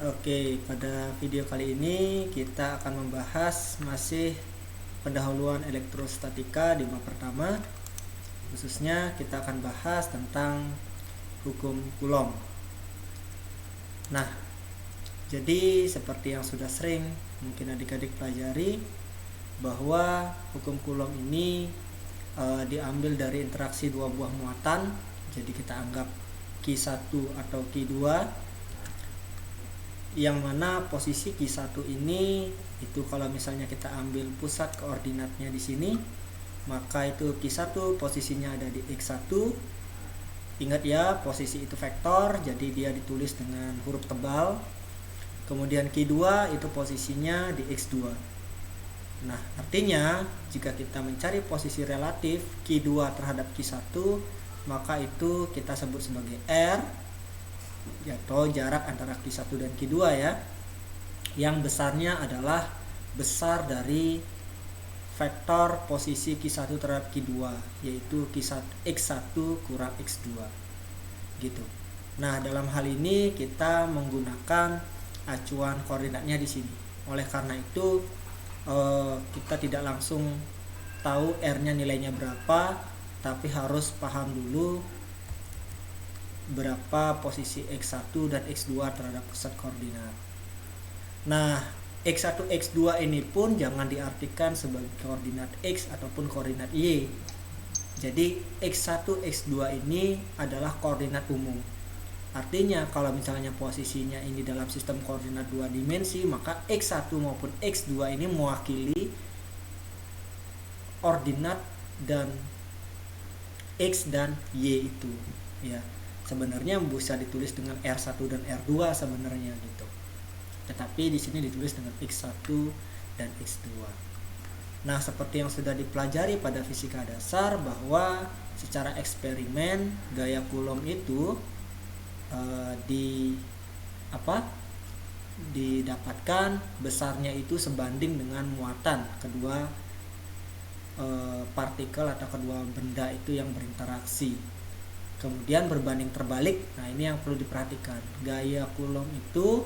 Oke, pada video kali ini kita akan membahas masih pendahuluan elektrostatika di bab pertama. Khususnya kita akan bahas tentang hukum Coulomb. Nah, jadi seperti yang sudah sering mungkin adik-adik pelajari, bahwa hukum Coulomb ini diambil dari interaksi dua buah muatan. Jadi kita anggap Q1 atau Q2, yang mana posisi Q1 ini itu kalau misalnya kita ambil pusat koordinatnya di sini, maka itu Q1 posisinya ada di X1. Ingat ya, posisi itu vektor, jadi dia ditulis dengan huruf tebal. Kemudian Q2 itu posisinya di X2. Nah, artinya jika kita mencari posisi relatif Q2 terhadap Q1, maka itu kita sebut sebagai R, atau jarak antara Q1 dan Q2 ya, yang besarnya adalah besar dari vektor posisi Q1 terhadap Q2, yaitu X1 kurang X2 gitu. Nah, dalam hal ini kita menggunakan acuan koordinatnya di sini. Oleh karena itu kita tidak langsung tahu R-nya nilainya berapa, tapi harus paham dulu berapa posisi X1 dan X2 terhadap pusat koordinat. Nah, X1, X2 ini pun jangan diartikan sebagai koordinat X ataupun koordinat Y. Jadi X1, X2 ini adalah koordinat umum. Artinya kalau misalnya posisinya ini dalam sistem koordinat dua dimensi, maka X1 maupun X2 ini mewakili ordinat dan X dan Y itu ya. Sebenarnya bisa ditulis dengan R1 dan R2 sebenarnya gitu. Tetapi di sini ditulis dengan X1 dan X2. Nah, seperti yang sudah dipelajari pada fisika dasar, bahwa secara eksperimen gaya Coulomb itu didapatkan besarnya itu sebanding dengan muatan kedua partikel atau kedua benda itu yang berinteraksi. Kemudian berbanding terbalik. Nah, ini yang perlu diperhatikan. Gaya Coulomb itu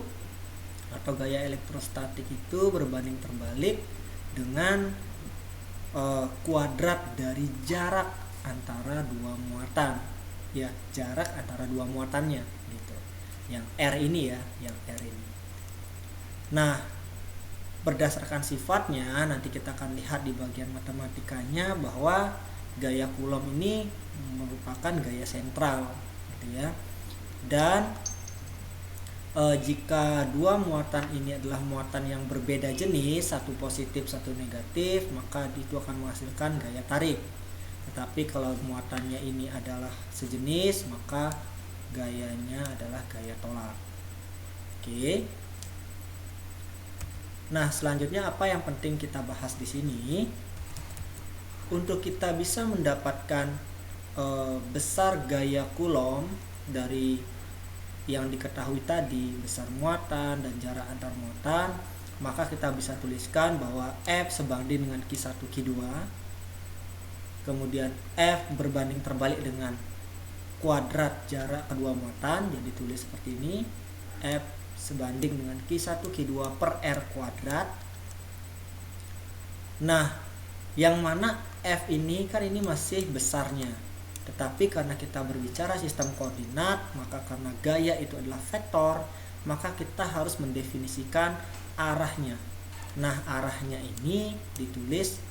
atau gaya elektrostatik itu berbanding terbalik dengan kuadrat dari jarak antara dua muatan. Ya, jarak antara dua muatannya gitu. Yang R ini ya, yang R ini. Nah, berdasarkan sifatnya nanti kita akan lihat di bagian matematikanya bahwa gaya Coulomb ini merupakan gaya sentral gitu ya. Dan jika dua muatan ini adalah muatan yang berbeda jenis, satu positif satu negatif, maka itu akan menghasilkan gaya tarik. Tetapi kalau muatannya ini adalah sejenis, maka gayanya adalah gaya tolak. Oke. Nah, selanjutnya apa yang penting kita bahas di sini? Untuk kita bisa mendapatkan besar gaya Coulomb dari yang diketahui tadi, besar muatan dan jarak antar muatan, maka kita bisa tuliskan bahwa F sebanding dengan Q1 Q2. Kemudian F berbanding terbalik dengan kuadrat jarak kedua muatan, jadi tulis seperti ini, F sebanding dengan Q1 Q2 per R kuadrat. Nah, yang mana F ini kan ini masih besarnya, tetapi karena kita berbicara sistem koordinat, maka karena gaya itu adalah vektor, maka kita harus mendefinisikan arahnya. Nah, arahnya ini ditulis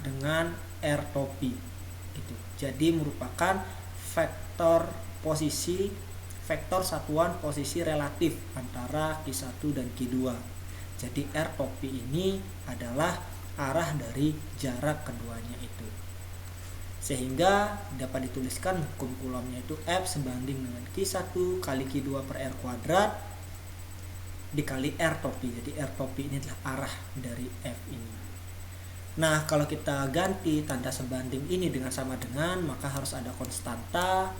dengan R topi gitu. Jadi merupakan vektor posisi, vektor satuan posisi relatif antara Q1 dan Q2. Jadi R topi ini adalah arah dari jarak keduanya itu. Sehingga dapat dituliskan hukum Coulombnya itu F sebanding dengan Q1 kali Q2 per R kuadrat dikali R topi. Jadi R topi ini adalah arah dari F ini. Nah, kalau kita ganti tanda sebanding ini dengan sama dengan, maka harus ada konstanta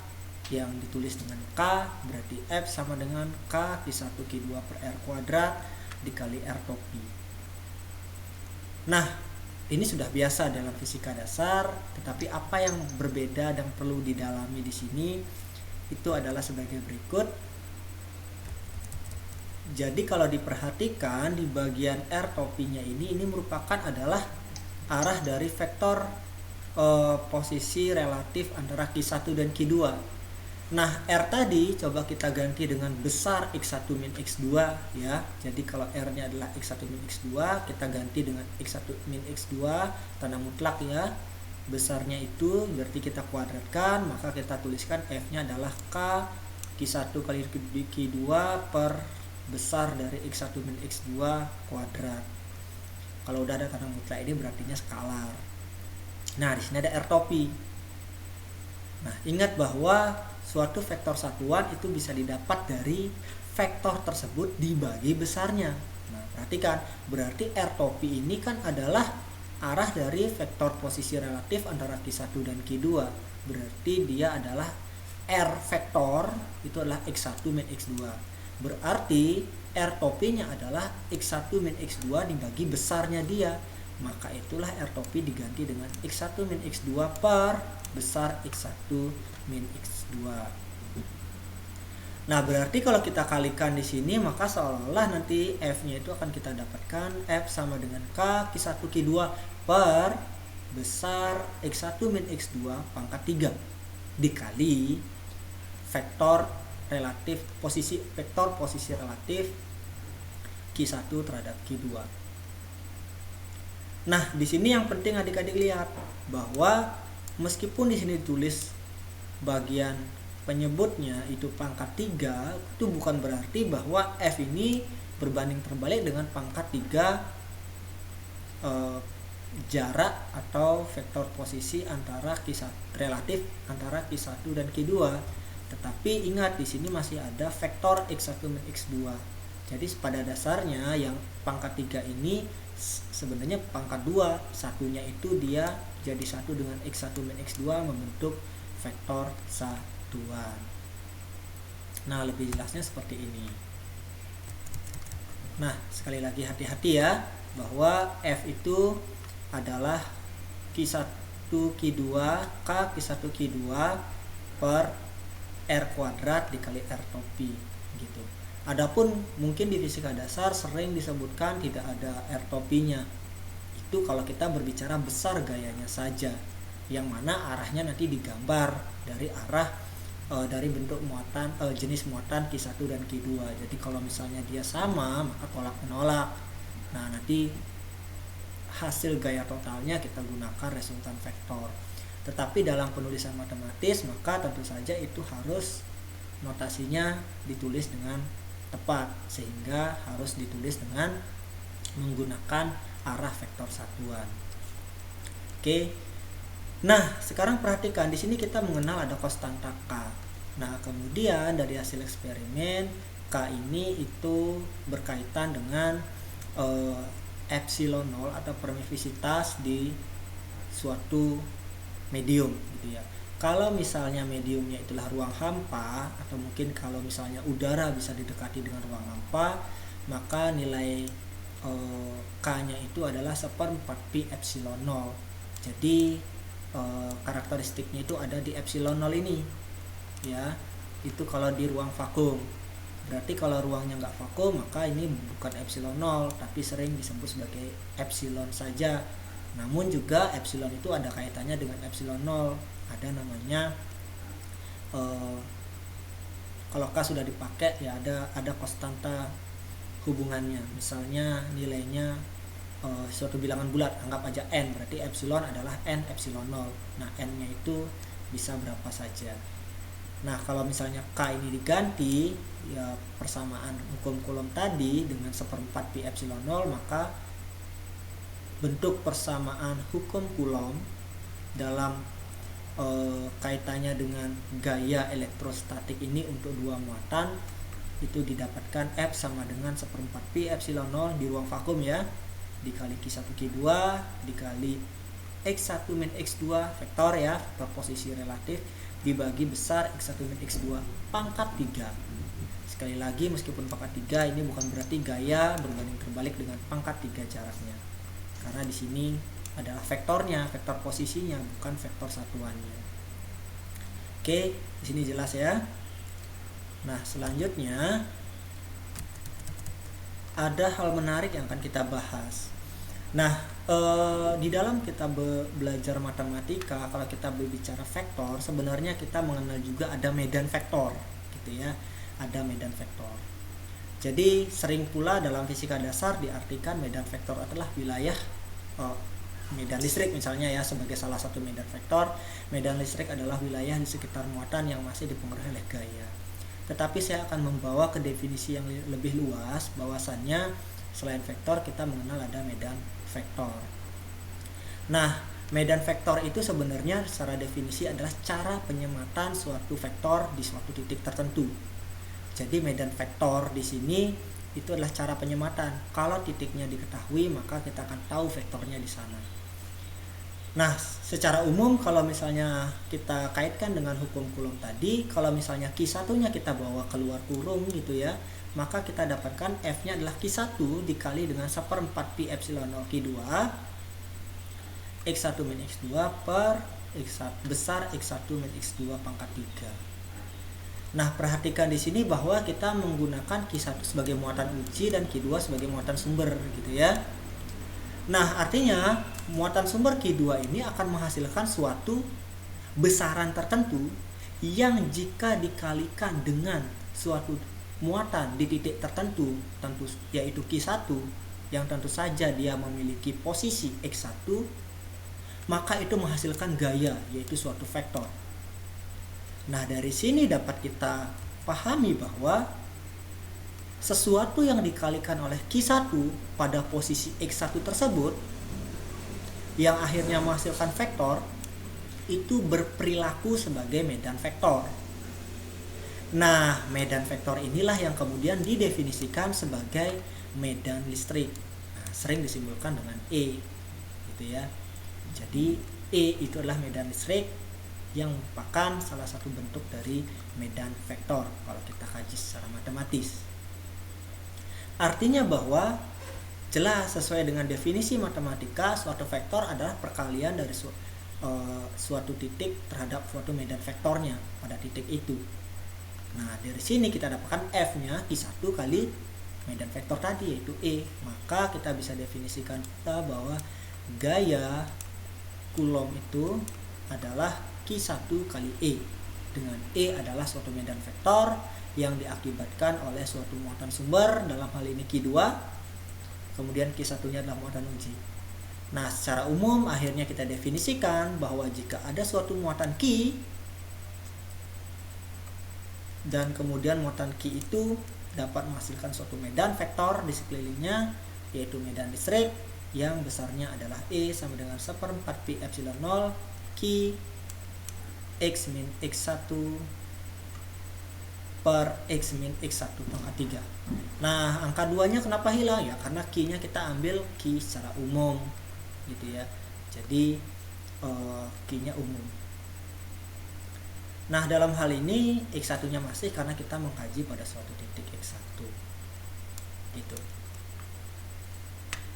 yang ditulis dengan K, berarti F sama dengan K Q1 Q2 per R kuadrat dikali R topi. Nah, ini sudah biasa dalam fisika dasar, tetapi apa yang berbeda dan perlu didalami di sini itu adalah sebagai berikut. Jadi kalau diperhatikan di bagian R topinya ini merupakan adalah arah dari vektor posisi relatif antara Q1 dan Q2. Nah, R tadi coba kita ganti dengan besar X1 min X2 ya. Jadi kalau R-nya adalah X1 min X2, kita ganti dengan X1 min X2 tanda mutlak ya. Besarnya itu berarti kita kuadratkan, maka kita tuliskan F-nya adalah K Q1 kali Q2 per besar dari X1 min X2 kuadrat. Kalau udah ada tanda mutlak ini berartinya skalar. Nah, di sini ada R topi. Nah, ingat bahwa suatu vektor satuan itu bisa didapat dari vektor tersebut dibagi besarnya. Nah, perhatikan, berarti R topi ini kan adalah arah dari vektor posisi relatif antara Q1 dan Q2. Berarti dia adalah R vektor itu adalah X1 min X2. Berarti R topinya adalah X1 min X2 dibagi besarnya dia. Maka itulah R topi diganti dengan X1 min X2 per besar X1 min X2. Nah, berarti kalau kita kalikan di sini maka seolah-olah nanti F-nya itu akan kita dapatkan F sama dengan K Q1 Q2 per besar X1 min X2 pangkat 3 dikali vektor posisi relatif Q1 terhadap Q2. Nah, di sini yang penting adik-adik lihat bahwa meskipun di sini ditulis bagian penyebutnya itu pangkat 3, itu bukan berarti bahwa F ini berbanding terbalik dengan pangkat 3 jarak atau vektor posisi antara relatif antara Q1 dan Q2. Tetapi ingat di sini masih ada vektor X1 min X2. Jadi pada dasarnya yang pangkat 3 ini sebenarnya pangkat 2, satunya itu dia jadi satu dengan X1 min X2 membentuk vektor satuan. Nah, lebih jelasnya seperti ini. Nah, sekali lagi hati-hati ya bahwa F itu adalah Q1 Q2 K Q1 Q2 per R kuadrat dikali R topi gitu. Adapun mungkin di fisika dasar sering disebutkan tidak ada R topinya. Itu kalau kita berbicara besar gayanya saja, yang mana arahnya nanti digambar dari arah dari bentuk muatan jenis muatan Q1 dan Q2. Jadi kalau misalnya dia sama maka tolak menolak. Nah, nanti hasil gaya totalnya kita gunakan resultan vektor. Tetapi dalam penulisan matematis maka tentu saja itu harus notasinya ditulis dengan tepat, sehingga harus ditulis dengan menggunakan arah vektor satuan. Oke. Nah, sekarang perhatikan di sini kita mengenal ada konstanta K. Nah, kemudian dari hasil eksperimen K ini itu berkaitan dengan epsilon 0 atau permisivitas di suatu medium gitu ya. Kalau misalnya mediumnya itulah ruang hampa, atau mungkin kalau misalnya udara bisa didekati dengan ruang hampa, maka nilai K-nya itu adalah 1/4 pi epsilon 0. Jadi karakteristiknya itu ada di epsilon 0 ini ya. Itu kalau di ruang vakum. Berarti kalau ruangnya nggak vakum maka ini bukan epsilon 0 tapi sering disebut sebagai epsilon saja. Namun juga epsilon itu ada kaitannya dengan epsilon 0. Ada namanya kalau K sudah dipakai ya ada konstanta hubungannya. Misalnya nilainya suatu bilangan bulat, anggap aja n, berarti epsilon adalah n epsilon 0. Nah, n-nya itu bisa berapa saja. Nah, kalau misalnya K ini diganti ya persamaan hukum Coulomb tadi dengan 1/4 pi epsilon 0, maka bentuk persamaan hukum Coulomb dalam kaitannya dengan gaya elektrostatik ini untuk dua muatan itu didapatkan F sama dengan 1/4 pi epsilon 0 di ruang vakum ya, dikali Q1 Q2 dikali X1 min X2 vektor ya, vektor posisi relatif, dibagi besar X1 min X2 pangkat 3. Sekali lagi meskipun pangkat 3 ini bukan berarti gaya berbanding terbalik dengan pangkat 3 jaraknya, karena di sini adalah vektornya, vektor posisinya, bukan vektor satuannya. Oke, di sini jelas ya. Nah, selanjutnya ada hal menarik yang akan kita bahas. Nah, di dalam kita belajar matematika, kalau kita berbicara vektor, sebenarnya kita mengenal juga ada medan vektor, gitu ya. Ada medan vektor. Jadi sering pula dalam fisika dasar diartikan medan vektor adalah wilayah medan listrik misalnya ya, sebagai salah satu medan vektor. Medan listrik adalah wilayah di sekitar muatan yang masih dipengaruhi oleh gaya. Tetapi saya akan membawa ke definisi yang lebih luas, bahwasannya selain vektor kita mengenal ada medan vektor. Nah, medan vektor itu sebenarnya secara definisi adalah cara penyematan suatu vektor di suatu titik tertentu. Jadi medan vektor di sini itu adalah cara penyematan. Kalau titiknya diketahui, maka kita akan tahu vektornya di sana. Nah, secara umum kalau misalnya kita kaitkan dengan hukum Coulomb tadi, kalau misalnya Q1-nya kita bawa keluar kurung gitu ya, maka kita dapatkan F-nya adalah Q1 dikali dengan 1/4 pi epsilon 0 Q2 X1 min X2 per X1 besar X1 min X2 pangkat 3. Nah, perhatikan di sini bahwa kita menggunakan Q1 sebagai muatan uji dan Q2 sebagai muatan sumber gitu ya. Nah, artinya muatan sumber Q2 ini akan menghasilkan suatu besaran tertentu yang jika dikalikan dengan suatu muatan di titik tertentu, tentu yaitu Q1 yang tentu saja dia memiliki posisi X1, maka itu menghasilkan gaya, yaitu suatu vektor. Nah, dari sini dapat kita pahami bahwa sesuatu yang dikalikan oleh Q1 pada posisi X1 tersebut yang akhirnya menghasilkan vektor itu berperilaku sebagai medan vektor. Nah, medan vektor inilah yang kemudian didefinisikan sebagai medan listrik. Nah, sering disimbolkan dengan E gitu ya. Jadi E itu adalah medan listrik yang merupakan salah satu bentuk dari medan vektor kalau kita kaji secara matematis. Artinya bahwa jelas sesuai dengan definisi matematika, suatu vektor adalah perkalian dari suatu titik terhadap suatu medan vektornya pada titik itu. Nah, dari sini kita dapatkan F-nya Q1 kali medan vektor tadi yaitu E. Maka kita bisa definisikan bahwa gaya Coulomb itu adalah Q1 kali E, dengan E adalah suatu medan vektor yang diakibatkan oleh suatu muatan sumber, dalam hal ini Q2, kemudian Q1-nya adalah muatan uji. Nah, secara umum akhirnya kita definisikan bahwa jika ada suatu muatan Q dan kemudian muatan Q itu dapat menghasilkan suatu medan vektor di sekelilingnya, yaitu medan listrik yang besarnya adalah E sama dengan 1/4 pi epsilon 0 Q X min X1 per X min X1 pangkat 3. Nah, angka 2-nya kenapa hilang? Ya karena Q-nya kita ambil Q secara umum gitu ya. Jadi Q-nya umum. Nah, dalam hal ini X1-nya masih karena kita mengkaji pada suatu titik X1 gitu.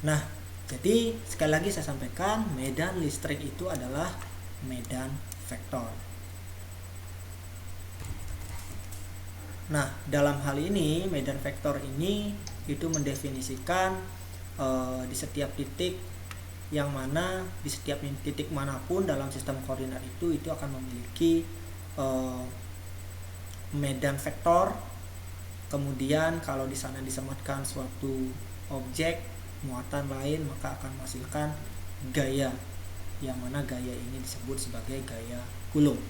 Nah, jadi sekali lagi saya sampaikan, medan listrik itu adalah medan vektor. Nah, dalam hal ini medan vektor ini itu mendefinisikan di setiap titik yang mana di setiap titik manapun dalam sistem koordinat itu akan memiliki medan vektor. Kemudian kalau di sana disematkan suatu objek muatan lain, maka akan menghasilkan gaya, yang mana gaya ini disebut sebagai gaya Coulomb.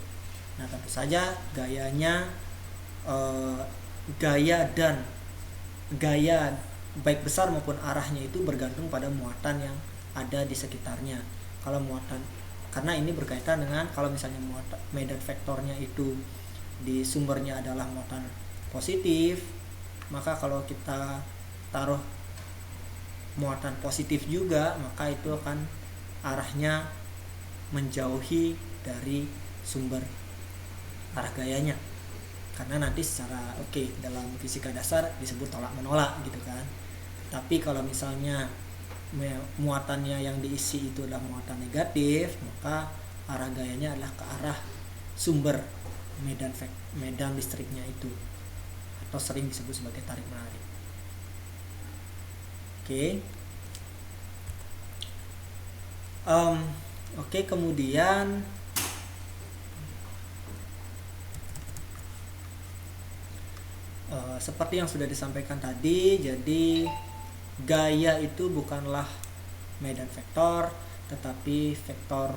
Nah, tentu saja gayanya gaya baik besar maupun arahnya itu bergantung pada muatan yang ada di sekitarnya. Kalau muatan, karena ini berkaitan dengan kalau misalnya medan vektornya itu di sumbernya adalah muatan positif, maka kalau kita taruh muatan positif juga, maka itu akan arahnya menjauhi dari sumber arah gayanya. Karena nanti secara dalam fisika dasar disebut tolak menolak gitu kan. Tapi kalau misalnya muatannya yang diisi itu adalah muatan negatif, maka arah gayanya adalah ke arah sumber medan listriknya itu, atau sering disebut sebagai tarik menarik. Oke. Oke, kemudian seperti yang sudah disampaikan tadi, jadi gaya itu bukanlah medan vektor, tetapi vektor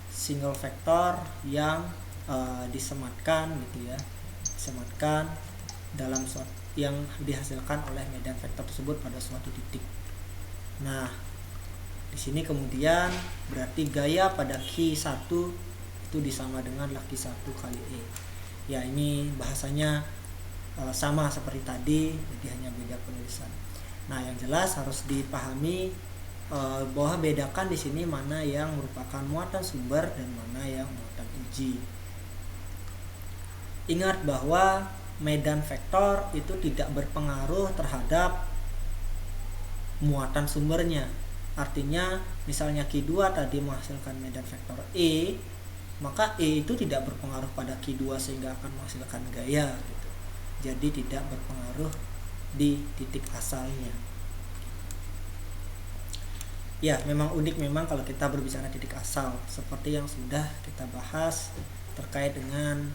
single vektor yang disematkan gitu ya, disematkan dalam suatu yang dihasilkan oleh medan vektor tersebut pada suatu titik. Nah, di sini kemudian berarti gaya pada Q1 itu disama dengan Q1 kali E. Ya, ini bahasanya sama seperti tadi, jadi hanya beda penulisan. Nah, yang jelas harus dipahami bahwa bedakan di sini mana yang merupakan muatan sumber dan mana yang muatan uji. Ingat bahwa medan vektor itu tidak berpengaruh terhadap muatan sumbernya. Artinya misalnya Q2 tadi menghasilkan medan vektor E, maka E itu tidak berpengaruh pada Q2 sehingga akan menghasilkan gaya gitu. Jadi tidak berpengaruh di titik asalnya. Ya, memang unik memang kalau kita berbicara titik asal, seperti yang sudah kita bahas terkait dengan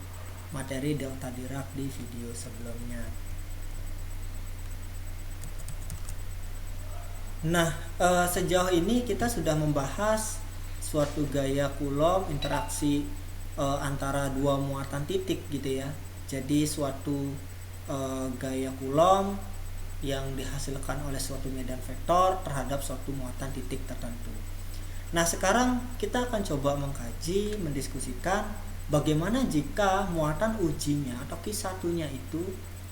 materi delta Dirac di video sebelumnya. Nah, sejauh ini kita sudah membahas suatu gaya Coulomb interaksi antara dua muatan titik gitu ya. Jadi suatu gaya Coulomb yang dihasilkan oleh suatu medan vektor terhadap suatu muatan titik tertentu. Nah, sekarang kita akan coba mengkaji, mendiskusikan bagaimana jika muatan ujinya atau Q1-nya itu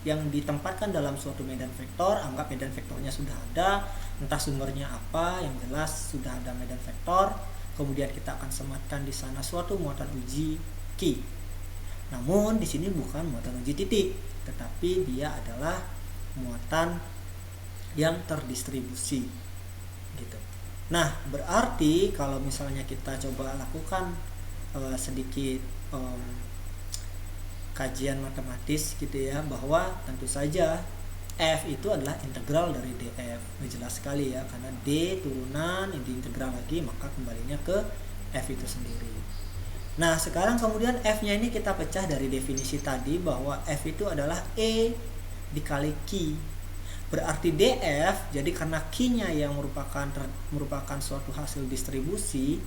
yang ditempatkan dalam suatu medan vektor, anggap medan vektornya sudah ada, entah sumbernya apa, yang jelas sudah ada medan vektor, kemudian kita akan sematkan di sana suatu muatan uji Q. Namun di sini bukan muatan uji titik, tetapi dia adalah muatan yang terdistribusi gitu. Nah, berarti kalau misalnya kita coba lakukan sedikit kajian matematis gitu ya, bahwa tentu saja F itu adalah integral dari df. Jelas sekali ya, karena D turunan diintegral lagi, maka kembalinya ke F itu sendiri. Nah, sekarang kemudian F-nya ini kita pecah dari definisi tadi bahwa F itu adalah E dikali Q. Berarti DF, jadi karena Q-nya yang merupakan suatu hasil distribusi,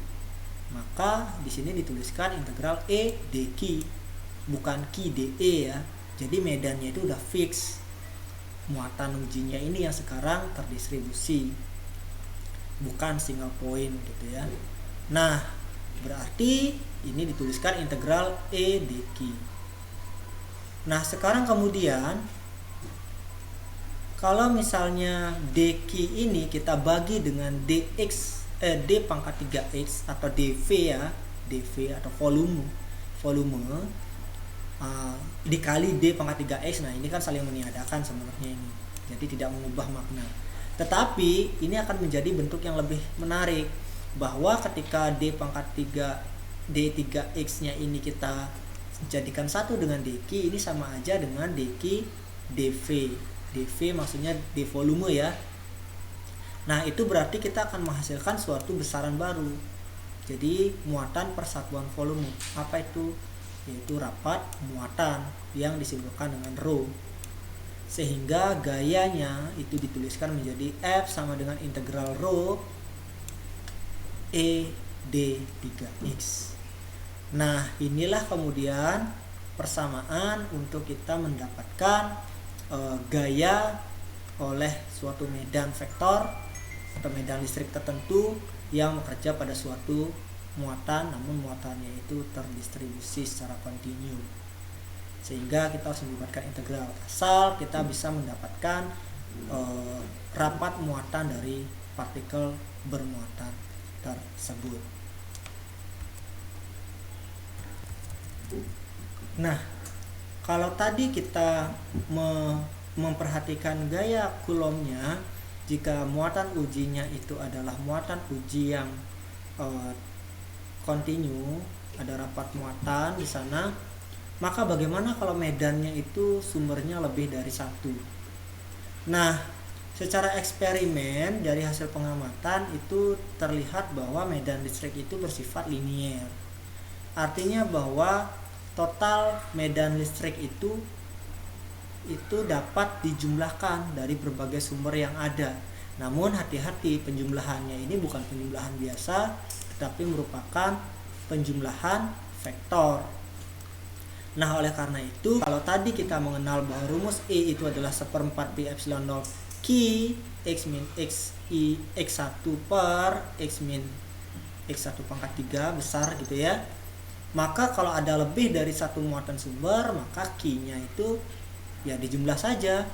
maka di sini dituliskan integral E dQ, bukan Q dE ya. Jadi medannya itu udah fix. Muatan ujinya ini yang sekarang terdistribusi, bukan single point gitu ya. Nah, berarti ini dituliskan integral E dQ. Nah, sekarang kemudian kalau misalnya dQ ini kita bagi dengan d pangkat 3x atau dV ya, dV atau volume dikali d pangkat 3x. Nah, ini kan saling meniadakan sebenarnya ini, jadi tidak mengubah makna. Tetapi ini akan menjadi bentuk yang lebih menarik, bahwa ketika d pangkat 3x nya ini kita jadikan satu dengan dq, ini sama aja dengan dq dv. dv maksudnya d volume ya. Nah, itu berarti kita akan menghasilkan suatu besaran baru, jadi muatan persatuan volume. Apa itu? Yaitu rapat muatan yang disimbolkan dengan rho, sehingga gayanya itu dituliskan menjadi F sama dengan integral rho E d3x. Nah, inilah kemudian persamaan untuk kita mendapatkan gaya oleh suatu medan vektor atau medan listrik tertentu yang bekerja pada suatu muatan, namun muatannya itu terdistribusi secara kontinu, sehingga kita harus melibatkan integral. Asal kita bisa mendapatkan rapat muatan dari partikel bermuatan tersebut. Nah, kalau tadi kita memperhatikan gaya Coulombnya, jika muatan ujinya itu adalah muatan uji yang kontinu, ada rapat muatan di sana, maka bagaimana kalau medannya itu sumbernya lebih dari satu? Nah, Secara eksperimen dari hasil pengamatan itu terlihat bahwa medan listrik itu bersifat linier. Artinya bahwa total medan listrik itu dapat dijumlahkan dari berbagai sumber yang ada. Namun hati-hati, penjumlahannya ini bukan penjumlahan biasa, tetapi merupakan penjumlahan vektor. Nah, oleh karena itu, kalau tadi kita mengenal bahwa rumus E itu adalah 1/4 pi epsilon 0 Q X min X I X1 per X min X1 pangkat 3 besar gitu ya. Maka kalau ada lebih dari satu muatan sumber, maka Q-nya itu ya dijumlah saja.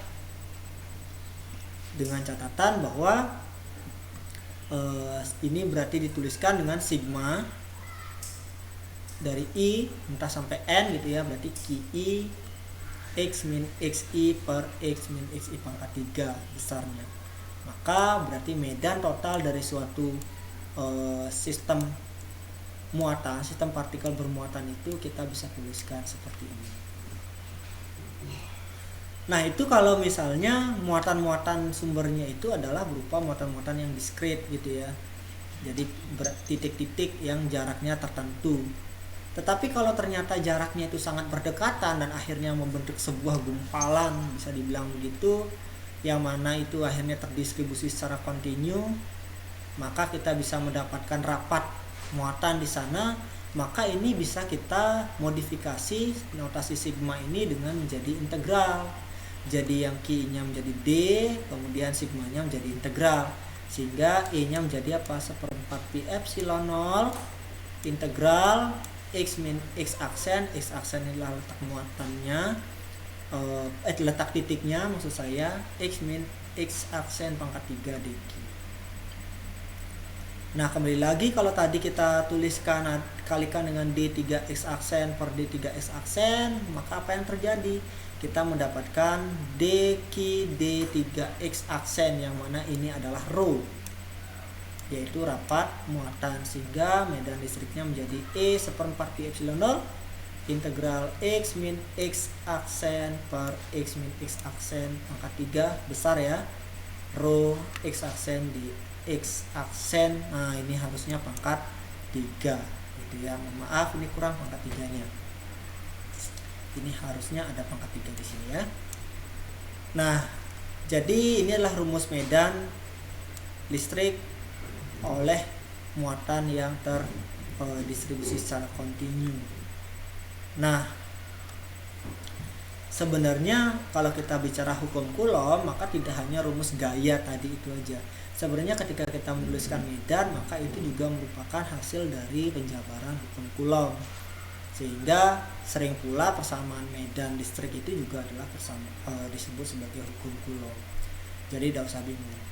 Dengan catatan bahwa ini berarti dituliskan dengan sigma dari I entah sampai N gitu ya, berarti QI X min XI per X min XI pangkat 3 besarnya. Maka berarti medan total dari suatu sistem muatan, sistem partikel bermuatan itu kita bisa tuliskan seperti ini. Nah, itu kalau misalnya muatan-muatan sumbernya itu adalah berupa muatan-muatan yang diskrit gitu ya. Jadi titik-titik yang jaraknya tertentu. Tetapi kalau ternyata jaraknya itu sangat berdekatan dan akhirnya membentuk sebuah gumpalan, bisa dibilang begitu, yang mana itu akhirnya terdistribusi secara kontinu, maka kita bisa mendapatkan rapat muatan di sana. Maka ini bisa kita modifikasi notasi sigma ini dengan menjadi integral. Jadi yang Q-nya menjadi D, kemudian sigmanya menjadi integral, sehingga E-nya menjadi apa? 1/4 pi epsilon 0 integral X min X aksen adalah letak muatannya, letak titiknya maksud saya, X min X aksen pangkat 3 dq. Nah, kembali lagi kalau tadi kita tuliskan kalikan dengan D3X aksen per D3X aksen, maka apa yang terjadi? Kita mendapatkan dq D3X aksen, yang mana ini adalah rho, yaitu rapat muatan, sehingga medan listriknya menjadi E 1/4 pi epsilon 0 integral X min X aksen per X min X aksen pangkat 3 besar ya, rho X aksen di X aksen. Nah, ini harusnya pangkat 3 gitu ya. Maaf, ini kurang pangkat 3-nya. Ini harusnya ada pangkat 3 di sini ya. Nah, jadi ini adalah rumus medan listrik oleh muatan yang terdistribusi secara kontinu. Nah, sebenarnya kalau kita bicara hukum Coulomb, maka tidak hanya rumus gaya tadi itu aja. Sebenarnya ketika kita menuliskan medan, maka itu juga merupakan hasil dari penjabaran hukum Coulomb. Sehingga sering pula persamaan medan listrik itu juga adalah disebut sebagai hukum Coulomb. Jadi tidak usah bingung.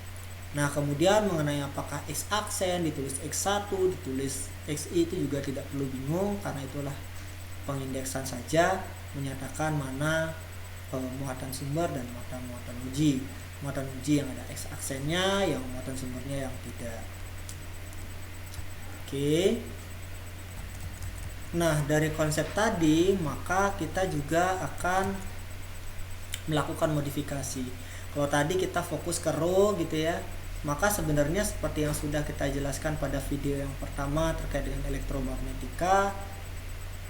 Nah, kemudian mengenai apakah X aksen ditulis X1, ditulis XI, itu juga tidak perlu bingung, karena itulah pengindeksan saja menyatakan mana muatan sumber dan muatan uji. Muatan uji yang ada X aksennya, yang muatan sumbernya yang tidak. Oke. Nah, dari konsep tadi, maka kita juga akan melakukan modifikasi. Kalau tadi kita fokus ke rho gitu ya, maka sebenarnya seperti yang sudah kita jelaskan pada video yang pertama terkait dengan elektromagnetika,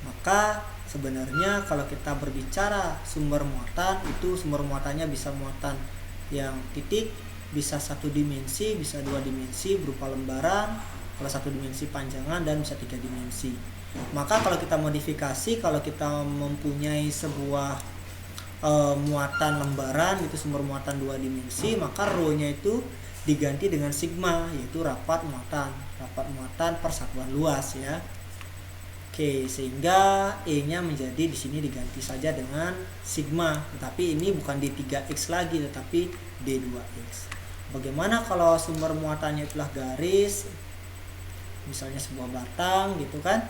maka sebenarnya kalau kita berbicara sumber muatan, itu sumber muatannya bisa muatan yang titik, bisa 1 dimensi, bisa 2 dimensi berupa lembaran, kalau 1 dimensi panjangan, dan bisa 3 dimensi. Maka kalau kita modifikasi, kalau kita mempunyai sebuah muatan lembaran, itu sumber muatan 2 dimensi, maka rho-nya itu diganti dengan sigma, yaitu rapat muatan persatuan luas ya. Oke, sehingga E-nya menjadi di sini diganti saja dengan sigma, tetapi ini bukan D3X lagi, tetapi D2X. Bagaimana kalau sumber muatannya itulah garis, misalnya sebuah batang gitu kan?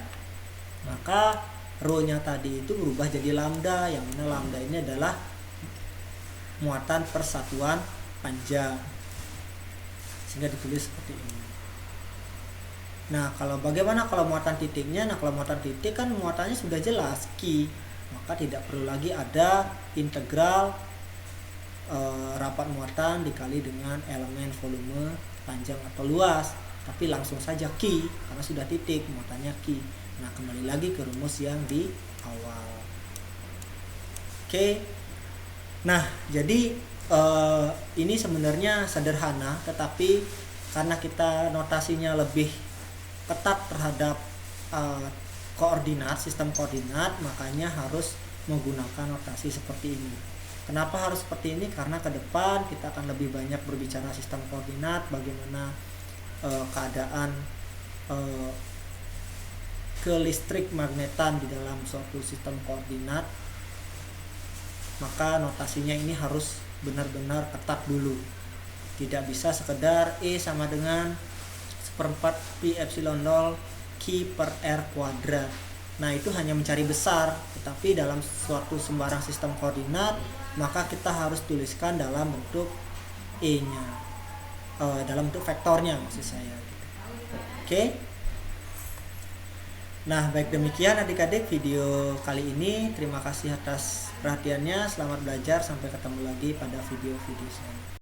Maka rho-nya tadi itu berubah jadi lambda, yang mana lambda ini adalah muatan persatuan panjang, sehingga ditulis seperti ini. Nah, bagaimana kalau muatan titiknya? Nah, kalau muatan titik kan muatannya sudah jelas Q, maka tidak perlu lagi ada integral rapat muatan dikali dengan elemen volume panjang atau luas, tapi langsung saja Q karena sudah titik, muatannya Q. Nah, kembali lagi ke rumus yang di awal. Oke. Nah, jadi ini sebenarnya sederhana, tetapi karena kita notasinya lebih ketat terhadap koordinat, sistem koordinat, makanya harus menggunakan notasi seperti ini. Kenapa harus seperti ini? Karena ke depan kita akan lebih banyak berbicara sistem koordinat, bagaimana keadaan kelistrik magnetan di dalam suatu sistem koordinat. Maka notasinya ini harus benar-benar ketat dulu. Tidak bisa sekedar E sama dengan 1/4 pi epsilon 0 Q per R kuadrat. Nah, itu hanya mencari besar, tetapi dalam suatu sembarang sistem koordinat maka kita harus tuliskan dalam bentuk E-nya, dalam bentuk vektornya maksud saya. Oke. Nah, baik demikian adik-adik video kali ini. Terima kasih atas perhatiannya. Selamat belajar. Sampai ketemu lagi pada video-video selanjutnya.